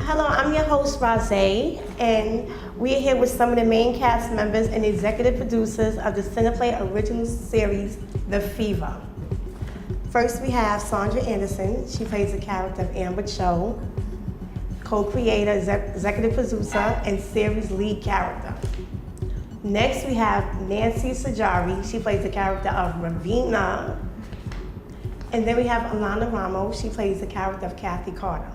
Hello, I'm your host, Rhaze, and we're here with some of the main cast members and executive producers of the Cineplay original series, The Fever. First, we have Sondra Anderson. She plays the character of Amber Cho, co-creator, executive producer, and series lead character. Next, we have Nancy CEJARI. She plays the character of Ravina. And then we have ALANA Ramos. She plays the character of Kathy Carter.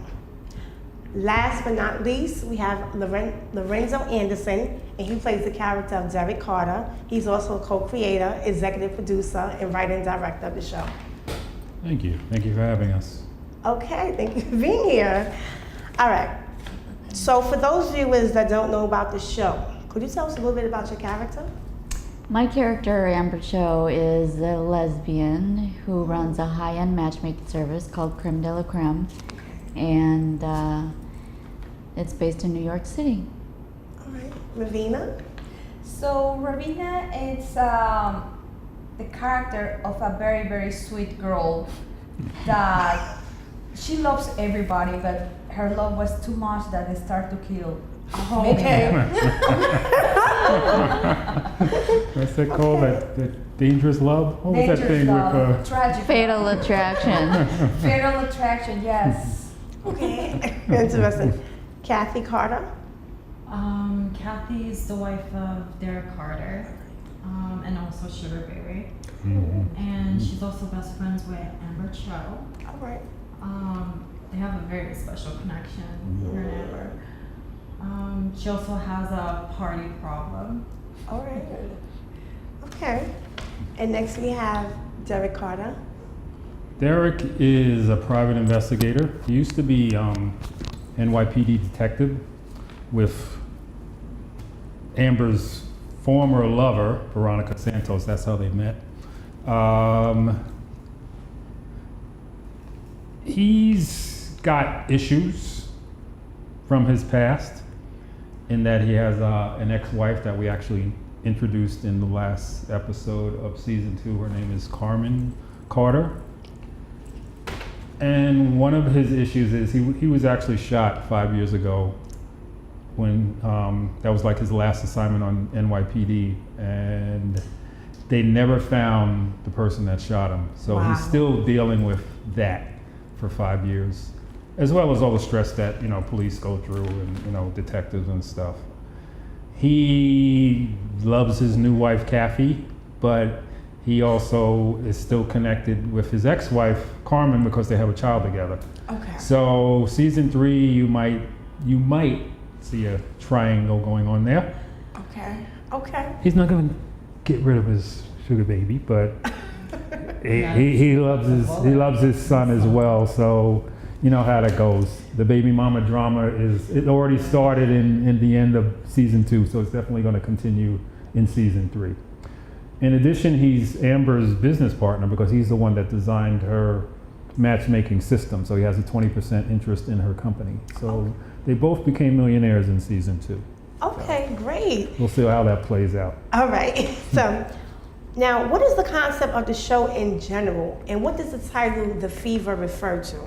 Last but not least, we have Lorenzo Anderson, and he plays the character of Derek Carter. He's also a co-creator, executive producer, and writer and director of the show. Thank you. Thank you for having us. Okay, thank you for being here. All right, so for those viewers that don't know about the show, could you tell us a little bit about your character? My character, Amber Cho, is a lesbian who runs a high-end matchmaking service called Creme de la Creme, and it's based in New York City. All right, Ravina? So Ravina is the character of a very, very sweet girl that she loves everybody, but her love was too much that they start to kill. Oh, okay. What's that called? That dangerous love? What was that thing love, with tragic Fatal love. Attraction. Fatal attraction, yes. Okay, interesting. Kathy Carter? Kathy is the wife of Derek Carter, and also Sugar Berry. Mm-hmm. And she's also best friends with Amber Cho. All right. They have a very special connection, her and Amber. She also has a party problem. All right. Okay. And next we have Derek Carter. Derek is a private investigator. He used to be NYPD detective with Amber's former lover, Veronica Santos. That's how they met. He's got issues from his past in that he has an ex-wife that we actually introduced in the last episode of season 2. Her name is Carmen Carter. And one of his issues is he was actually shot 5 years ago when that was like his last assignment on NYPD, and they never found the person that shot him. So Wow. He's still dealing with that for 5 years, as well as all the stress that police go through and detectives and stuff. He loves his new wife Kathy, but he also is still connected with his ex-wife Carmen because they have a child together. Okay. So season 3, you might see a triangle going on there. Okay. Okay. He's not going to get rid of his sugar baby, but he loves his son as well. So you know how that goes. The baby mama drama it already started in the end of season 2, so it's definitely going to continue in season 3. In addition, he's Amber's business partner because he's the one that designed her matchmaking system. So he has a 20% interest in her company. So they both became millionaires in season 2. Okay, great. We'll see how that plays out. All right. So now, what is the concept of the show in general, and what does the title "The Fever" refer to?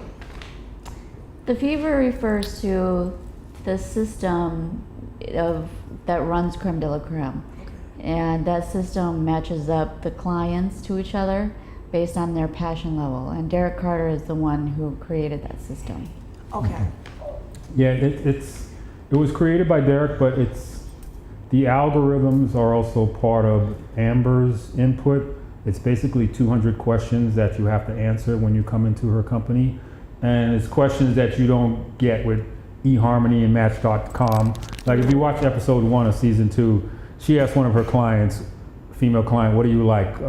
The Fever refers to the system that runs Creme de la Creme. And that system matches up the clients to each other based on their passion level. And Derek Carter is the one who created that system. Okay. Yeah, it was created by Derek, but the algorithms are also part of Amber's input. It's basically 200 questions that you have to answer when you come into her company. And it's questions that you don't get with eHarmony and Match.com. Like if you watch episode 1 of season 2, she asked one of her clients, female client, what do you like?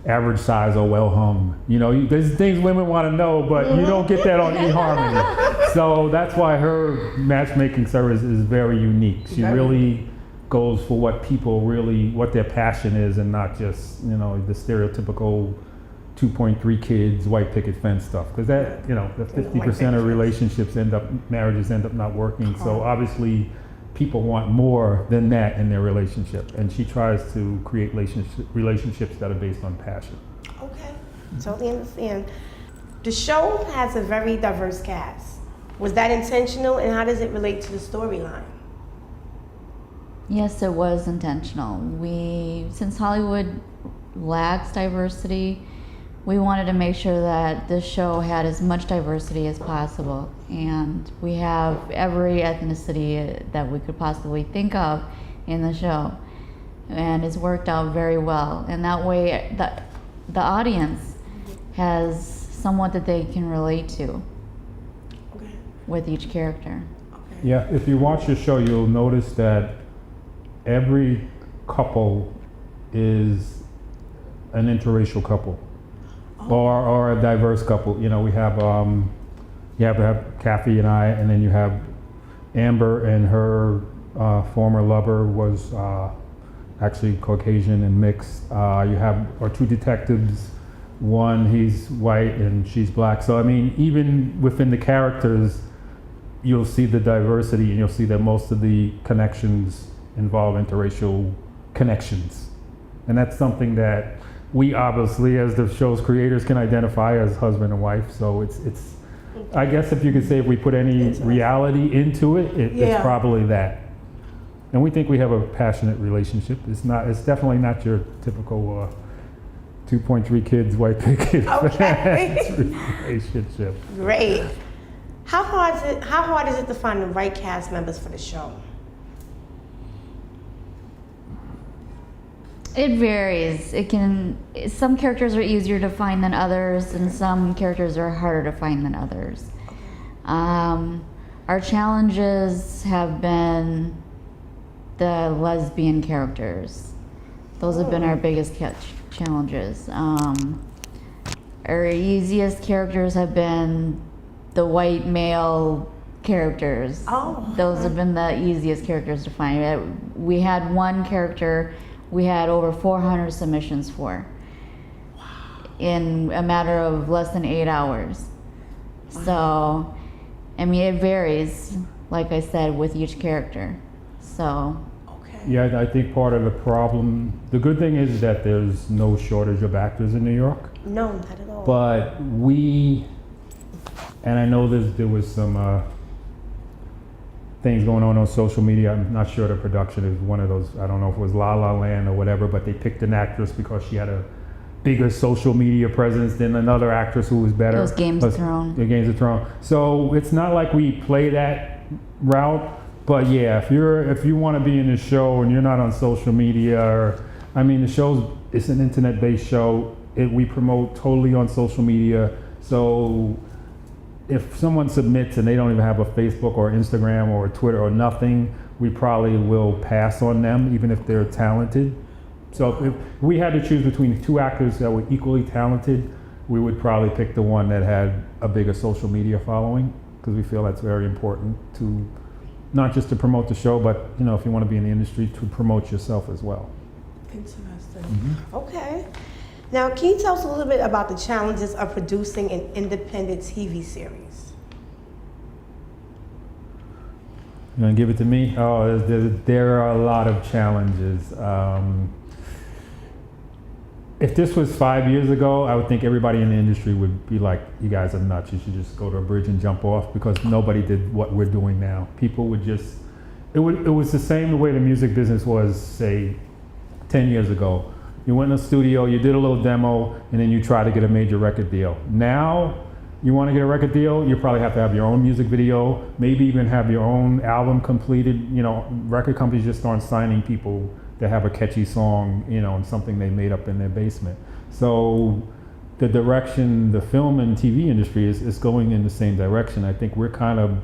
average size or well hung. You know, there's things women want to know, but you don't get that on eHarmony. So that's why her matchmaking service is very unique. She really goes for what people really, what their passion is, and not just, you know, the stereotypical 2.3 kids, white picket fence stuff. Because that, you know, the 50% of relationships marriages end up not working. So obviously people want more than that in their relationship. And she tries to create relationships that are based on passion. Okay, totally understand. The show has a very diverse cast. Was that intentional, and how does it relate to the storyline? Yes, it was intentional. Since Hollywood lacks diversity, we wanted to make sure that this show had as much diversity as possible. And we have every ethnicity that we could possibly think of in the show. And it's worked out very well. And that way, the audience has someone that they can relate to with each character. Yeah, if you watch the show, you'll notice that every couple is an interracial couple, or a diverse couple. You know, we have you have Kathy and I, and then you have Amber and her former lover was actually Caucasian and mixed. You have our two detectives. One, he's white and she's black. So I mean, even within the characters, you'll see the diversity, and you'll see that most of the connections involve interracial connections. And that's something that we obviously, as the show's creators, can identify as husband and wife. So it's I guess if you could say if we put any reality into it, it's probably that. And we think we have a passionate relationship. It's definitely not your typical 2.3 kids, white picket relationship. Great. How hard is it to find the right cast members for the show? It varies. Some characters are easier to find than others, and some characters are harder to find than others. Our challenges have been the lesbian characters. Those have been our biggest challenges. Our easiest characters have been the white male characters. Those have been the easiest characters to find. We had one character we had over 400 submissions for in a matter of less than 8 hours. So, I mean, it varies, like I said, with each character. So. Yeah, I think part of the problem, the good thing is that there's no shortage of actors in New York. No, not at all. But and I know there was some things going on social media. I'm not sure the production is one of those, I don't know if it was La La Land or whatever, but they picked an actress because she had a bigger social media presence than another actress who was better. Those Games of Thrones. The Games of Thrones. So it's not like we play that route, but yeah, if you want to be in the show and you're not on social media, it's an internet-based show. We promote totally on social media. So if someone submits and they don't even have a Facebook or Instagram or Twitter or nothing, we probably will pass on them, even if they're talented. So if we had to choose between two actors that were equally talented, we would probably pick the one that had a bigger social media following, because we feel that's very important to, not just to promote the show, but if you want to be in the industry, to promote yourself as well. Interesting. Okay. Now, can you tell us a little bit about the challenges of producing an independent TV series? You want to give it to me? Oh, there are a lot of challenges. If this was 5 years ago, I would think everybody in the industry would be like, you guys are nuts. You should just go to a bridge and jump off, because nobody did what we're doing now. People would just, it was the same way the music business was, say, 10 years ago. You went in the studio, you did a little demo, and then you try to get a major record deal. Now, you want to get a record deal, you probably have to have your own music video, maybe even have your own album completed. Record companies just aren't signing people that have a catchy song, and something they made up in their basement. So the direction the film and TV industry is going in the same direction. I think we're kind of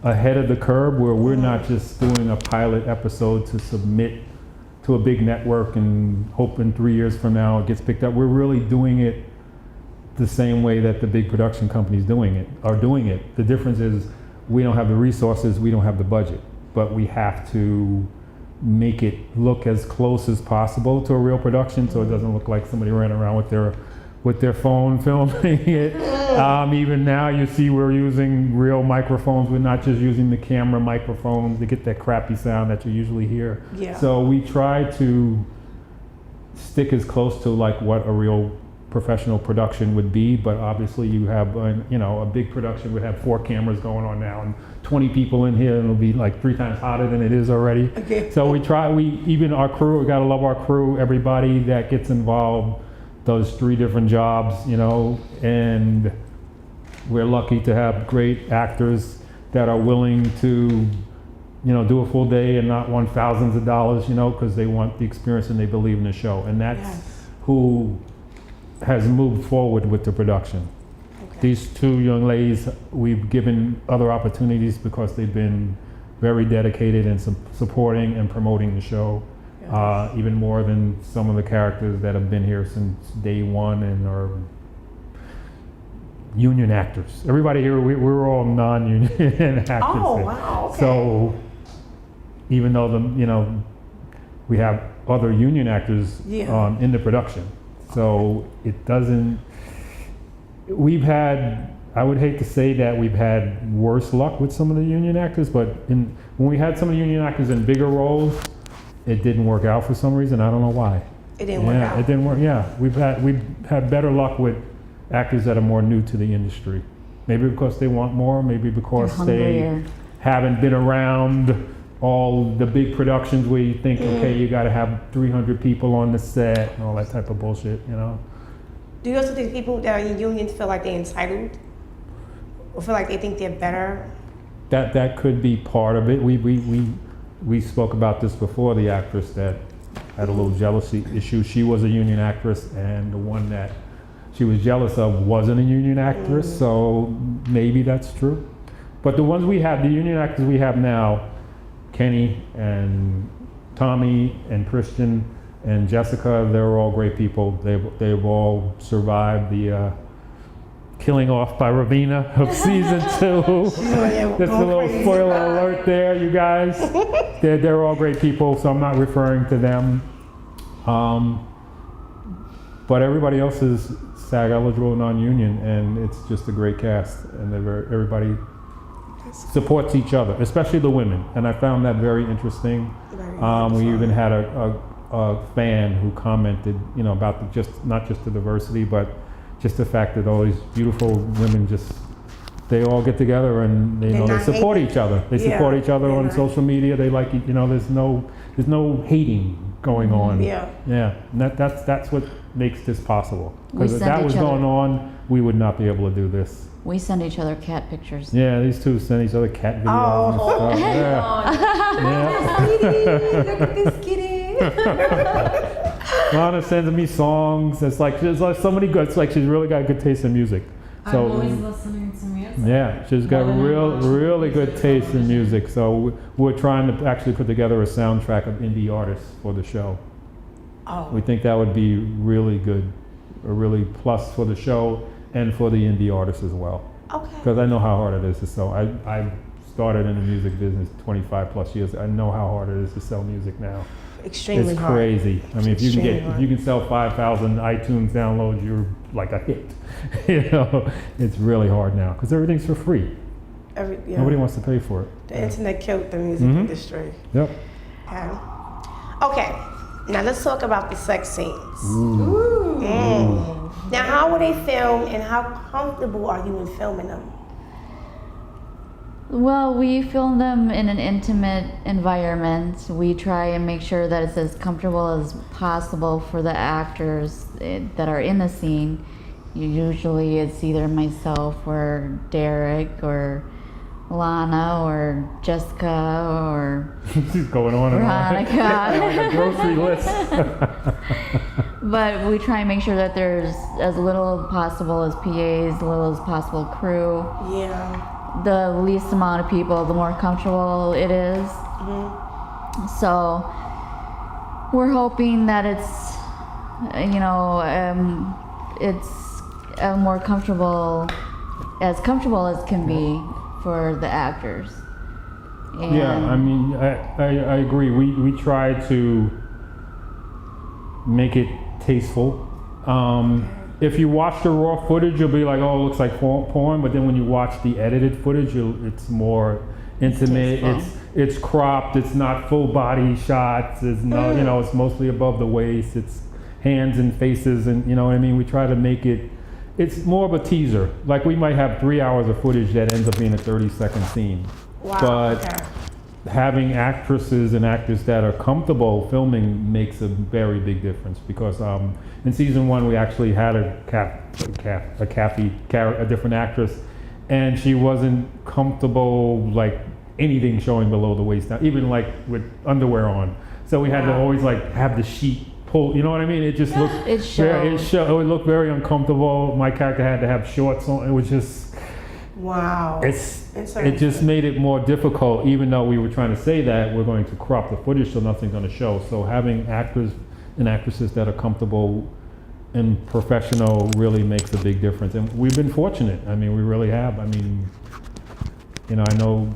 ahead of the curve, where we're not just doing a pilot episode to submit to a big network and hoping 3 years from now it gets picked up. We're really doing it the same way that the big production companies are doing it. The difference is we don't have the resources, we don't have the budget, but we have to make it look as close as possible to a real production, so it doesn't look like somebody ran around with their phone filming it. Even now you see we're using real microphones. We're not just using the camera microphones to get that crappy sound that you usually hear. Yeah. So we try to stick as close to like what a real professional production would be, but obviously you have a big production would have 4 cameras going on now and 20 people in here, and it'll be like 3 times hotter than it is already. Okay. So even our crew, we gotta love our crew. Everybody that gets involved does 3 different jobs, and we're lucky to have great actors that are willing to do a full day and not want thousands of dollars, because they want the experience and they believe in the show. And that's Yes. who has moved forward with the production. Okay. These 2 young ladies, we've given other opportunities because they've been very dedicated in supporting and promoting the show, even more than some of the characters that have been here since day one and are union actors. Everybody here, we're all non-union actors. Oh, here. wow, okay. So even though we have other union actors Yeah. in the production, so it doesn't. I would hate to say that we've had worse luck with some of the union actors, but when we had some of the union actors in bigger roles, it didn't work out for some reason. I don't know why. It didn't work out. It didn't work. Yeah, we've had better luck with actors that are more new to the industry. Maybe because they want more. Maybe because they hungrier. haven't been around all the big productions where you think, okay, you got to have 300 people on the set and all that type of bullshit. Do you also think people that are in unions feel like they're entitled? Or feel like they think they're better? That could be part of it. We spoke about this before. The actress that had a little jealousy issue. She was a union actress, and the one that she was jealous of wasn't a union actress. So maybe that's true. But the union actors we have now, Kenny and Tommy and Christian and Jessica, they're all great people. They've all survived the killing off by Ravina of season 2. Just a little spoiler alert there, you guys. They're all great people, so I'm not referring to them. But everybody else is SAG eligible, non-union, and it's just a great cast, and everybody supports each other, especially the women, and I found that very interesting. We even had a fan who commented, about not just the diversity, but just the fact that all these beautiful women they all get together and they support each other. They support each other on social media. They like there's no hating going on. Yeah. And that's what makes this possible. Because if send that was each other- going on, we would not be able to do this. We send each other cat pictures. Yeah, these 2 send each other cat videos and stuff. Yeah. Look at this kitty. Lana sends me songs. It's like somebody good. It's like she's really got good taste in music. I'm always listening to music. Yeah, she's got really good taste in music. So we're trying to actually put together a soundtrack of indie artists for the show. Oh. We think that would be really good, a really plus for the show and for the indie artists as well. Okay. Because I know how hard it is to sell. I started in the music business 25 plus years. I know how hard it is to sell music now. Extremely It's hard. crazy. I mean, if Extremely hard. you can sell 5,000 iTunes downloads, you're like a hit. It's really hard now because everything's for free. Nobody wants to pay for it. The internet killed the music Mhm. industry. Yep. Okay. Now let's talk about the sex scenes. Now, how were they filmed, and how comfortable are you in filming them? Well, we film them in an intimate environment. We try and make sure that it's as comfortable as possible for the actors that are in the scene. Usually it's either myself or Derek or Lana or Jessica or She's going on and on. Veronica. Like a grocery list. But we try and make sure that there's as little possible as PAs, as little as possible crew. Yeah. The least amount of people, the more comfortable it is. So we're hoping that it's, it's a more comfortable as can be for the actors. And Yeah, I mean, I agree. We try to make it tasteful. If you watch the raw footage, you'll be like, oh, it looks like porn. But then when you watch the edited footage, it's more intimate. It's cropped. It's not full body shots. It's no, it's mostly above the waist. It's hands and faces, and you know what I mean. We try to make it. It's more of a teaser. Like we might have 3 hours of footage that ends up being a 30-second scene. Wow. But having actresses and actors that are comfortable filming makes a very big difference, because in season 1 we actually had a different actress, and she wasn't comfortable like anything showing below the waist, now even like with underwear on. So we had to always like have the sheet pull, you know what I mean? It just looked it looked very uncomfortable. My character had to have shorts on. It was just it just made it more difficult, even though we were trying to say that we're going to crop the footage so nothing's going to show. So having actors and actresses that are comfortable and professional really makes a big difference. And we've been fortunate. I mean, we really have. I mean, I know,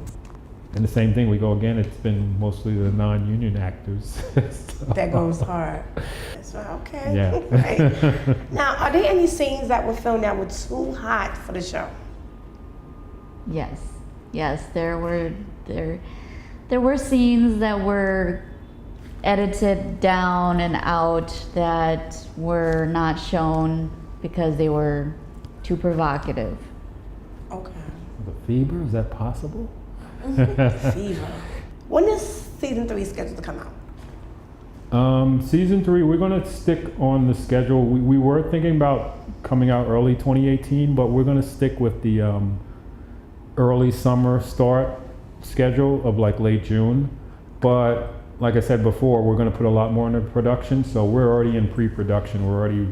and the same thing, we go again, it's been mostly the non-union actors. So. That goes hard. That's right, okay. Yeah. Right. Now, are there any scenes that were filmed that were too hot for the show? Yes, there were scenes that were edited down and out that were not shown because they were too provocative. Okay. The fever, is that possible? Fever. When is season 3 scheduled to come out? Season 3, we're going to stick on the schedule. We were thinking about coming out early 2018, but we're going to stick with the early summer start schedule of like late June. But like I said before, we're going to put a lot more into production, so we're already in pre-production. We're already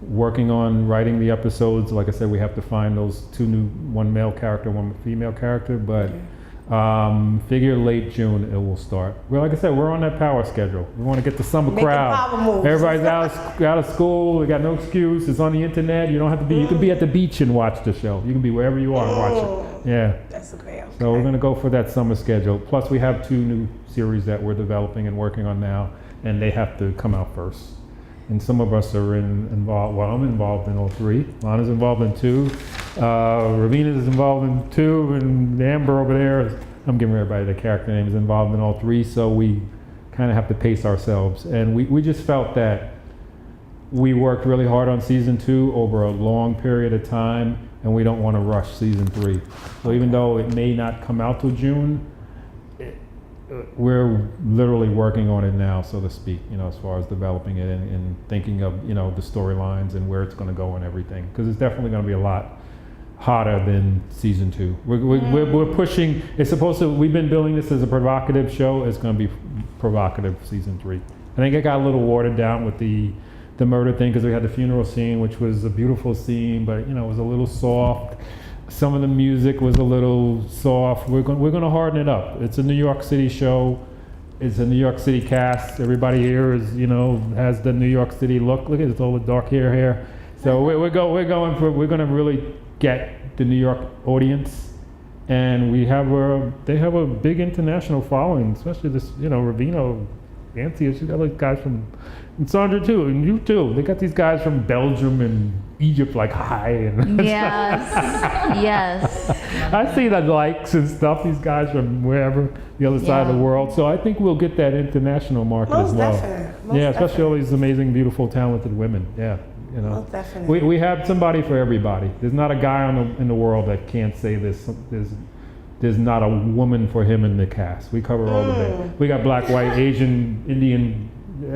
working on writing the episodes. Like I said, we have to find those 2 new, 1 male character, 1 female character, but figure late June it will start. Well, like I said, we're on that power schedule. We want to get the summer crowd. Power moves. Everybody's out of school. We got no excuse. It's on the internet. You don't have to be. You can be at the beach and watch the show. You can be wherever you are and watch it. Yeah. That's great. Okay. So we're going to go for that summer schedule. Plus, we have 2 new series that we're developing and working on now, and they have to come out first. And some of us are involved. Well, I'm involved in all 3. Lana's involved in 2. Ravina's involved in 2, and Amber over there, I'm giving everybody the character name, is involved in all 3. So we kind of have to pace ourselves. And we just felt that we worked really hard on season 2 over a long period of time, and we don't want to rush season 3. So even though it may not come out till June, we're literally working on it now, so to speak, as far as developing it and thinking of, the storylines and where it's going to go and everything. Because it's definitely going to be a lot hotter than season 2. We're pushing, we've been building this as a provocative show. It's going to be provocative season 3. I think it got a little watered down with the murder thing, because we had the funeral scene, which was a beautiful scene, but, it was a little soft. Some of the music was a little soft. We're going to harden it up. It's a New York City show. It's a New York City cast. Everybody here is, has the New York City look. Look at it, all the dark hair here. So we're going to really get the New York audience, and they have a big international following, especially this, Ravino, Nancy. She's got like guys from, and Sandra too, and you too. They got these guys from Belgium and Egypt, like hi. And yes. I see the likes and stuff. These guys from wherever, the other side of the world. So I think we'll get that international market as well. Most especially all these amazing, beautiful, talented women. Yeah, Most definitely. We have somebody for everybody. There's not a guy in the world that can't say this. There's not a woman for him in the cast. We cover all of it. We got black, white, Asian, Indian.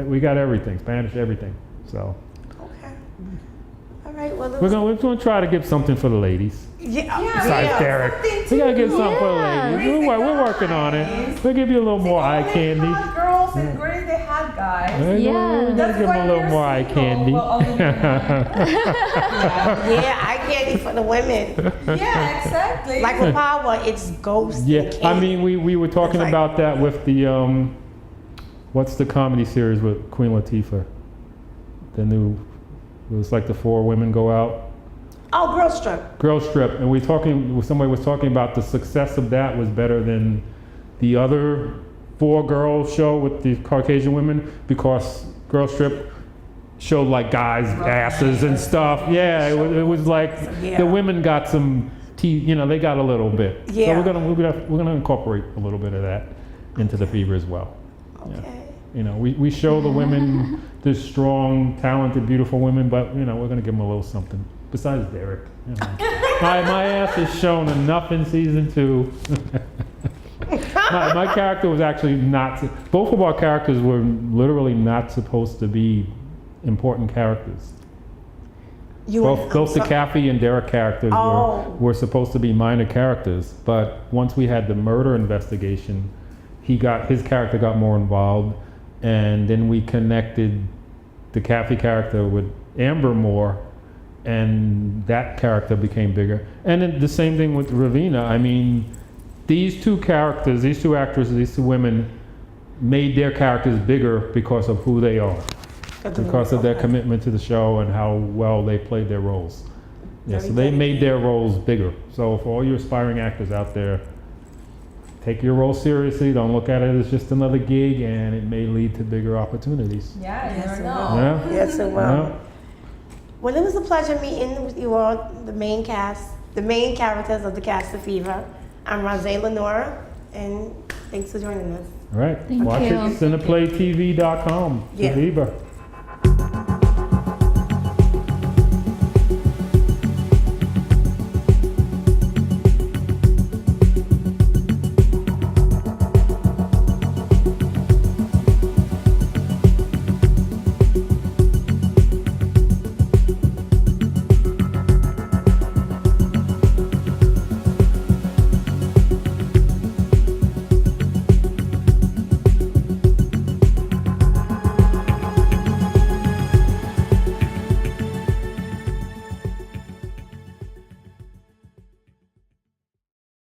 We got everything. Spanish, everything. So. Okay. All right. Well, we're gonna try to give something for the ladies. Besides Derek, we gotta give something for the ladies. We're working on it. We'll give you a little more eye candy. Hot girls and where is the hot guys? We're gonna give them a little more eye candy. Eye candy for the women. Yeah, exactly. Like with Power, it's ghost. Yeah, I mean, we were talking about that with the What's the comedy series with Queen Latifah? The new, it was like the 4 women go out. Oh, Girl Strip. Girl Strip, and somebody was talking about the success of that was better than the other 4-girl show with the Caucasian women, because Girl Strip showed like guys' asses and stuff. Yeah, it was like Yeah. the women got some they got a little bit. Yeah. So we're gonna incorporate a little bit of that into the Fever as well. Yeah. Okay. You know, we show the women, the strong, talented, beautiful women, but you know, we're gonna give them a little something. Besides Derek, you know. my ass is shown enough in season 2. my character was actually not. Both of our characters were literally not supposed to be important characters. Both the Kathy and Derek characters were supposed to be minor characters, but once we had the murder investigation, his character got more involved, and then we connected the Kathy character with Amber more, and that character became bigger. And then the same thing with Ravina. I mean, these 2 characters, these 2 actors, these 2 women made their characters bigger because of who they are, because of their commitment to the show and how well they played their roles. Yeah, so they made their roles bigger. So for all you aspiring actors out there, take your role seriously. Don't look at it as just another gig, and it may lead to bigger opportunities. Yeah, you Yes, never it know. will. Yeah. Yes, it will. Yeah. Well, it was a pleasure meeting with you all, the main cast, the main characters of the cast of Fever. I'm Rhaze Lanore, and thanks for joining us. All right. Thank Watch you. it, cineplaytv.com. Yeah. Fever.